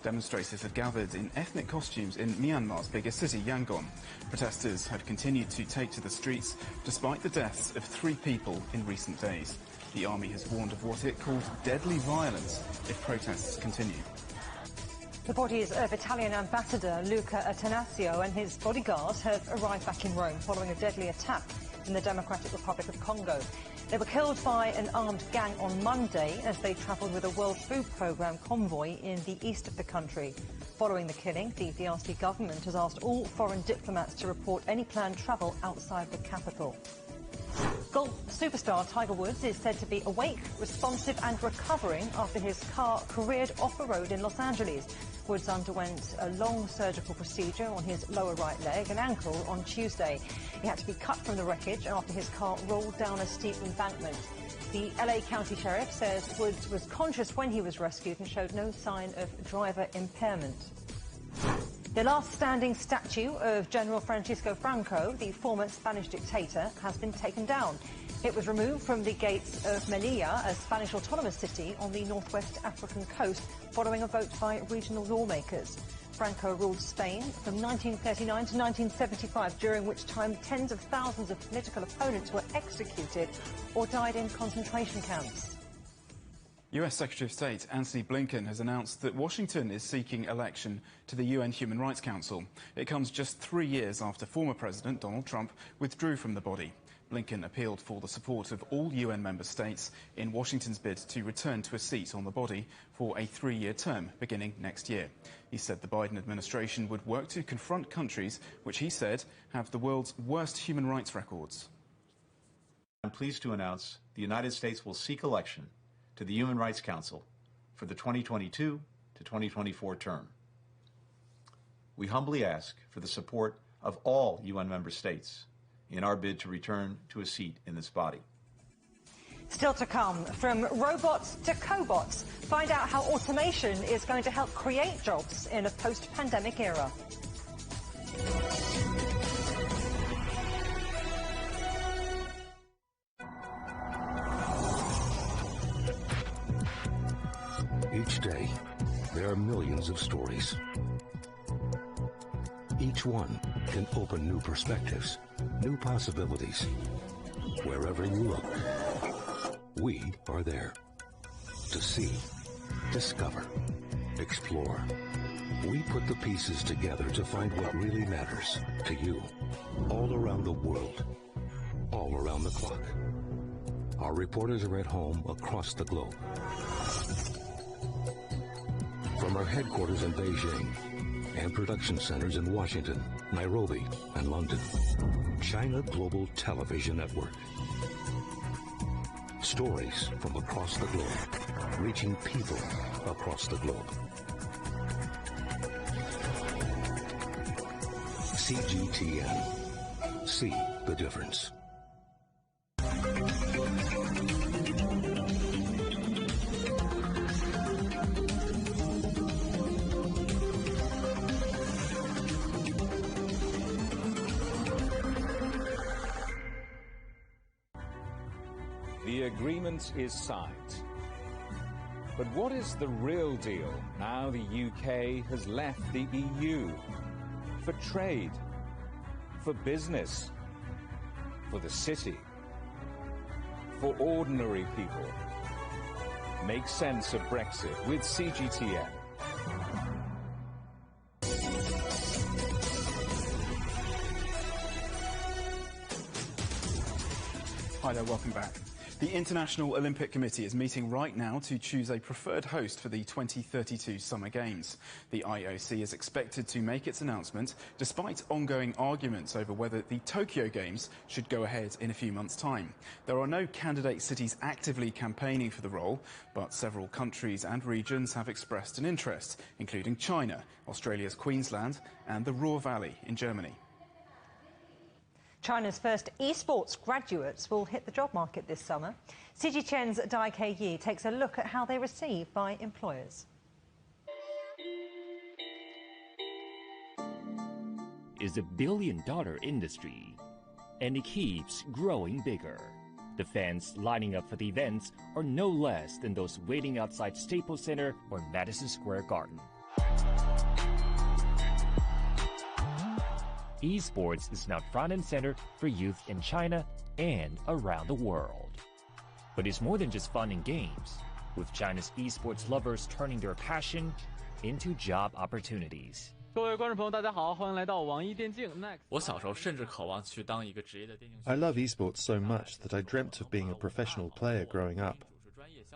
Demonstrators had gathered in ethnic costumes in Myanmar's biggest city, Yangon. Protesters had continued to take to the streets despite the deaths of 3 people in recent days. The army has warned of what it calls deadly violence if protests continue. The bodies of Italian ambassador Luca Attanasio and his bodyguards have arrived back in Rome following a deadly attack in the Democratic Republic of Congo. They were killed by an armed gang on Monday as they travelled with a World Food Programme convoy in the east of the country. Following the killing, the DRC government has asked all foreign diplomats to report any planned travel outside the capital. Golf superstar Tiger Woods is said to be awake, responsive and recovering after his car careered off the road in Los Angeles. Woods underwent a long surgical procedure on his lower right leg and ankle on Tuesday. He had to be cut from the wreckage after his car rolled down a steep embankment. The LA County Sheriff says Woods was conscious when he was rescued and showed no sign of driver impairment. The last standing statue of General Francisco Franco, the former Spanish dictator, has been taken down. It was removed from the gates of Melilla, a Spanish autonomous city on the northwest African coast, following a vote by regional lawmakers. Franco ruled Spain from 1939 to 1975, during which time tens of thousands of political opponents were executed or died in concentration camps. US Secretary of State Antony Blinken has announced that Washington is seeking election to the UN Human Rights Council. It comes just 3 years after former President Donald Trump withdrew from the body. Blinken appealed for the support of all UN member states in Washington's bid to return to a seat on the body for a 3-year term beginning next year. He said the Biden administration would work to confront countries which he said have the world's worst human rights records. I'm pleased to announce the United States will seek election to the Human Rights Council for the 2022 to 2024 term. We humbly ask for the support of all UN member states in our bid to return to a seat in this body. Still to come, from robots to cobots, find out how automation is going to help create jobs in a post-pandemic era. Each day, there are millions of stories. Each one can open new perspectives, new possibilities. Wherever you look, we are there to see, discover, explore. We put the pieces together to find what really matters to you, all around the world, all around the clock. Our reporters are at home across the globe. From our headquarters in Beijing and production centers in Washington, Nairobi, and London, China Global Television Network. Stories from across the globe, reaching people across the globe. CGTN. See the difference. The agreement is signed. But what is the real deal now the UK has left the EU? For trade, for business, for the city, for ordinary people. Make sense of Brexit with CGTN. Hi there, welcome back. The International Olympic Committee is meeting right now to choose a preferred host for the 2032 Summer Games. The IOC is expected to make its announcement despite ongoing arguments over whether the Tokyo Games should go ahead in a few months' time. There are no candidate cities actively campaigning for the role, but several countries and regions have expressed an interest, including China, Australia's Queensland and the Ruhr Valley in Germany. China's first esports graduates will hit the job market this summer. CGTN's Dai Ke-yi takes a look at how they're received by employers. Is a billion-dollar industry, and it keeps growing bigger. The fans lining up for the events are no less than those waiting outside Staples Center or Madison Square Garden. Esports is now front and center for youth in China and around the world. But it's more than just fun and games, with China's esports lovers turning their passion into job opportunities. 各位观众朋友，大家好，欢迎来到网易电竞 Next。我小时候甚至渴望去当一个职业的电竞。 I love esports so much that I dreamt of being a professional player growing up.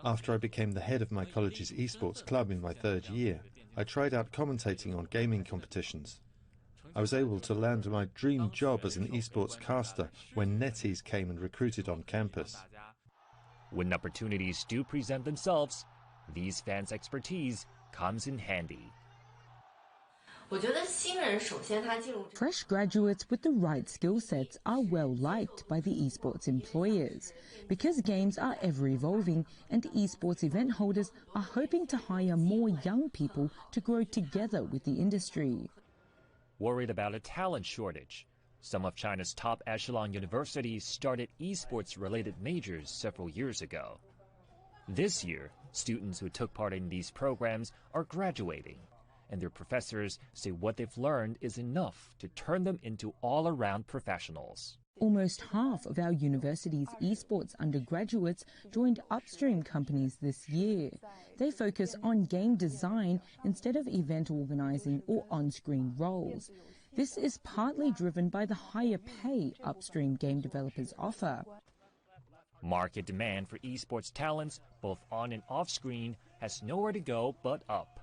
After I became the head of my college's esports club in my third year, I tried out commentating on gaming competitions. I was able to land my dream job as an esports caster when NetEase came and recruited on campus. When opportunities do present themselves, these fans' expertise comes in handy. Fresh graduates with the right skill sets are well liked by the esports employers because games are ever evolving and esports event holders are hoping to hire more young people to grow together with the industry. Worried about a talent shortage, some of China's top echelon universities started esports-related majors several years ago. This year, students who took part in these programs are graduating, and their professors say what they've learned is enough to turn them into all-around professionals. Almost half of our university's esports undergraduates joined upstream companies this year. They focus on game design instead of event organizing or on-screen roles. This is partly driven by the higher pay upstream game developers offer. Market demand for esports talents, both on and off-screen, has nowhere to go but up.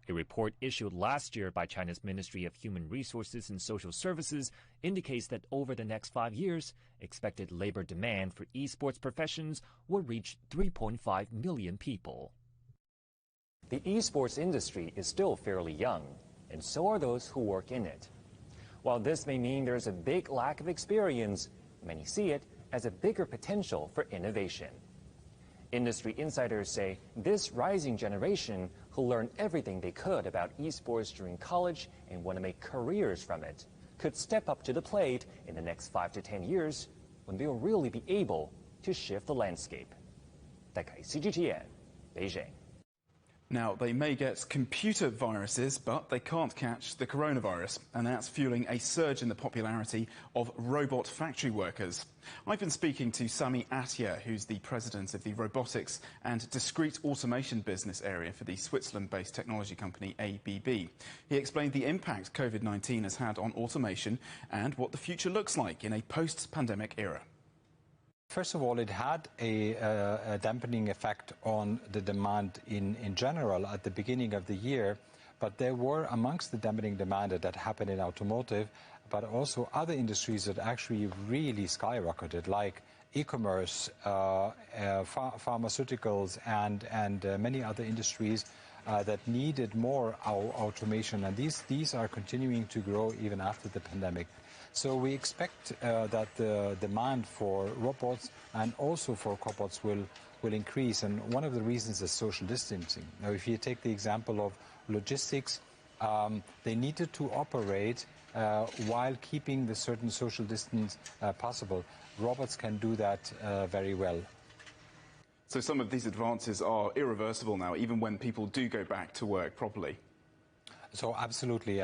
A report issued last year by China's Ministry of Human Resources and Social Services indicates that over the next 5 years, expected labor demand for esports professions will reach 3.5 million people. The esports industry is still fairly young, and so are those who work in it. While this may mean there's a big lack of experience, many see it as a bigger potential for innovation. Industry insiders say this rising generation who learned everything they could about esports during college and want to make careers from it could step up to the plate in the next 5 to 10 years when they'll really be able to shift the landscape. CGTN, Beijing. Now, they may get computer viruses, but they can't catch the coronavirus, and that's fueling a surge in the popularity of robot factory workers. I've been speaking to Sami Attia, who's the president of the robotics and discrete automation business area for the Switzerland-based technology company ABB. He explained the impact COVID-19 has had on automation and what the future looks like in a post-pandemic era. First of all, it had a dampening effect on the demand in general at the beginning of the year, but there were amongst the dampening demand that happened in automotive, but also other industries that actually really skyrocketed, like e-commerce, pharmaceuticals, and many other industries that needed more automation, and these are continuing to grow even after the pandemic. So we expect that the demand for robots and also for cobots will increase, and one of the reasons is social distancing. Now, if you take the example of logistics, they needed to operate while keeping the certain social distance possible. Robots can do that very well. So some of these advances are irreversible now, even when people do go back to work properly. So absolutely,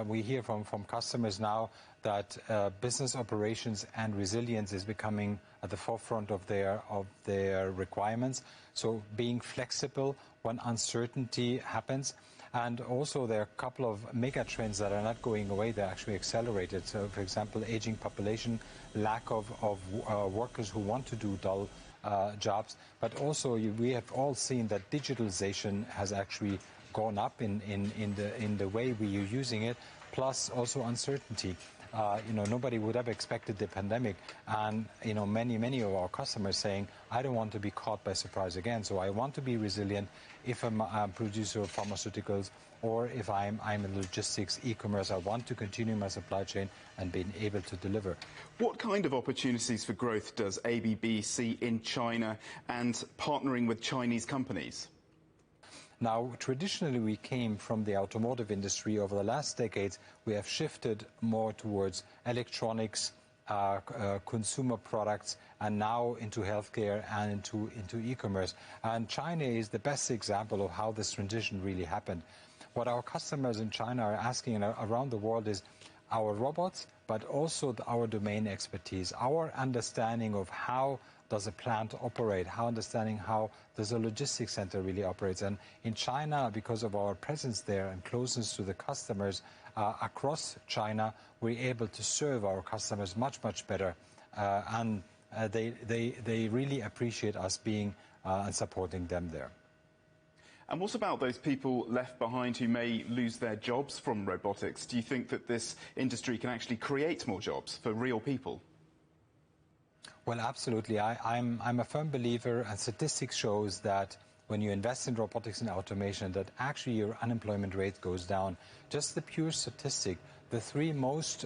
we hear from customers now that business operations and resilience is becoming at the forefront of their requirements. So being flexible when uncertainty happens, And also there are a couple of mega trends that are not going away, they're actually accelerated. So for example, aging population, lack of workers who want to do dull jobs, but also we have all seen that digitalization has actually gone up in the way we are using it, plus also uncertainty. Nobody would have expected the pandemic, and many of our customers saying, I don't want to be caught by surprise again, so I want to be resilient if I'm a producer of pharmaceuticals, or if I'm in logistics, e-commerce, I want to continue my supply chain and being able to deliver. What kind of opportunities for growth does ABB see in China and partnering with Chinese companies? Now, traditionally, we came from the automotive industry. Over the last decades, we have shifted more towards electronics, consumer products, and now into healthcare and into e-commerce. And China is the best example of how this transition really happened. What our customers in China are asking around the world is our robots, but also our domain expertise, our understanding of how does a plant operate, understanding how does a logistics center really operates. And in China, because of our presence there and closeness to the customers across China, we're able to serve our customers much better. And they really appreciate us being and supporting them there. And what about those people left behind who may lose their jobs from robotics? Do you think that this industry can actually create more jobs for real people? Well, absolutely. I'm a firm believer, and statistics shows that when you invest in robotics and automation, that actually your unemployment rate goes down. Just the pure statistic, the three most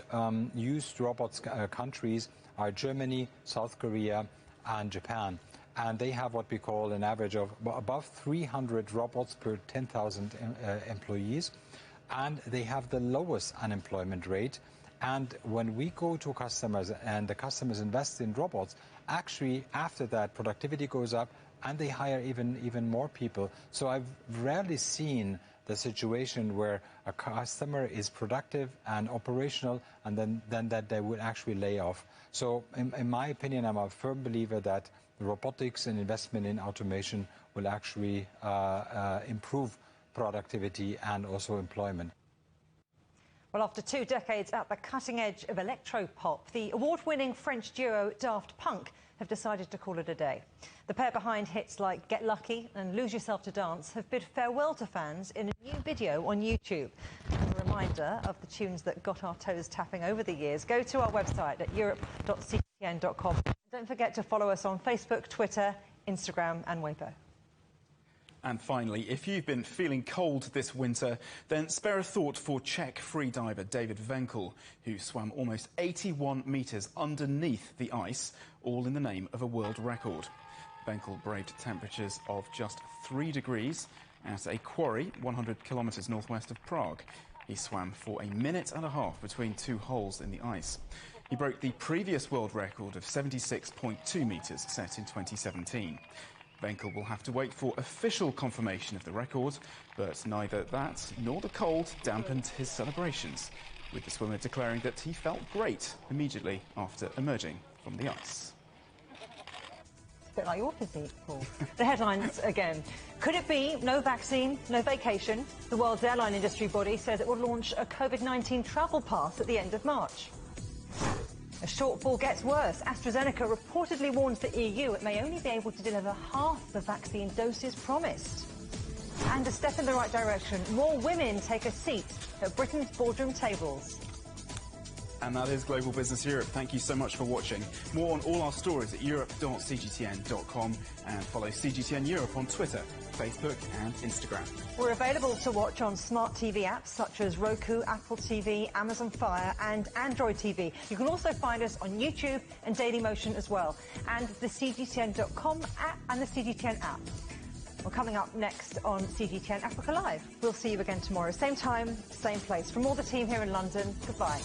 used robots countries are Germany, South Korea, and Japan. And they have what we call an average of above 300 robots per 10,000 employees. And they have the lowest unemployment rate. And when we go to customers and the customers invest in robots, actually after that productivity goes up and they hire even more people. So I've rarely seen the situation where a customer is productive and operational and then that they would actually lay off. So in my opinion, I'm a firm believer that robotics and investment in automation will actually improve productivity and also employment. Well, after 2 decades at the cutting edge of electro-pop, the award-winning French duo Daft Punk have decided to call it a day. The pair behind hits like Get Lucky and Lose Yourself to Dance have bid farewell to fans in a new video on YouTube. As a reminder of the tunes that got our toes tapping over the years, go to our website at europe.cgtn.com. Don't forget to follow us on Facebook, Twitter, Instagram and Weibo. And finally, if you've been feeling cold this winter, then spare a thought for Czech freediver David Venkel, who swam almost 81 metres underneath the ice, all in the name of a world record. Venkel braved temperatures of just 3 degrees at a quarry 100 kilometres northwest of Prague. He swam for a minute and a half between 2 holes in the ice. He broke the previous world record of 76.2 metres set in 2017. Venkel will have to wait for official confirmation of the record, but neither that nor the cold dampened his celebrations, with the swimmer declaring that he felt great immediately after emerging from the ice. A bit like your physique, Paul. The headlines again. Could it be no vaccine, no vacation? The world's airline industry body says it will launch a COVID-19 travel pass at the end of March. A shortfall gets worse. AstraZeneca reportedly warns the EU it may only be able to deliver half the vaccine doses promised. And a step in the right direction. More women take a seat at Britain's boardroom tables. And that is Global Business Europe. Thank you so much for watching. More on all our stories at europe.cgtn.com and follow CGTN Europe on Twitter, Facebook and Instagram. We're available to watch on smart TV apps such as Roku, Apple TV, Amazon Fire and Android TV. You can also find us on YouTube and Dailymotion as well, and the CGTN.com app and the CGTN app. Well, coming up next on CGTN Africa Live. We'll see you again tomorrow, same time, same place. From all the team here in London, goodbye.